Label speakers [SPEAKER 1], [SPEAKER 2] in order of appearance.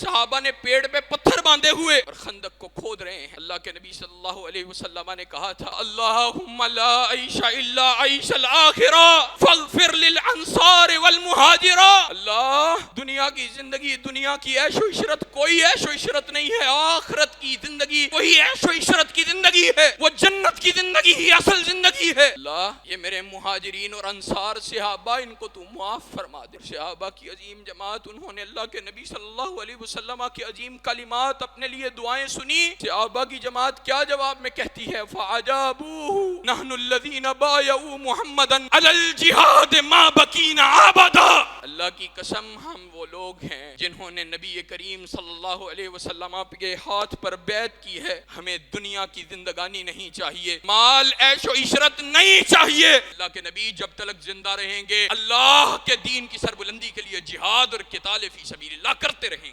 [SPEAKER 1] सहाबा ने पेड़ पे पत्थर बांधे हुए और खंदक को खोद रहे हैं। अल्लाह के नबी सल्लल्लाहु अलैहि वसल्लम ने कहा था, अल्लाहुम्मा ला ऐशा इल्ला ऐशल आखिरा फगफिर लिल अंसार वल मुहाजिरा। अल्लाह, दुनिया की जिंदगी, दुनिया की ऐशो इशरत कोई ऐशो इशरत नहीं है, आखिरत की जिंदगी वही ऐशो इशरत की जिंदगी है, वो जन्नत की जिंदगी ही असल जिंदगी है। अल्लाह, ये मेरे मुहाजिरीन और अंसार सहाबा, इनको तू माफ फरमा दे। सहाबा की अजीम जमात, उन्होंने अल्लाह के नबी सल्लल्लाहु अलैहि वसल्लम के अजीम कलिमात, अपने लिए दुआएं सुनी। सहाबा की जमात क्या जवाब में कहती है, फ़अजाबूहु नहनुल्लज़ीना बायऊ मुहम्मदन अलल जिहाद मा बकीना अबदा। अल्लाह की कसम, हम वो लोग हैं जिन्होंने नबी करीम सल्लल्लाहु अलैहि वसल्लम के हाथ पर बैत की है। हमें दुनिया की जिंदगानी नहीं चाहिए, माल ऐशो इशरत नहीं चाहिए। अल्लाह के नबी जब तक जिंदा रहेंगे, अल्लाह के दीन की सरबुलंदी के लिए जिहाद और किताल फी सबीलिल्लाह करते रहेंगे।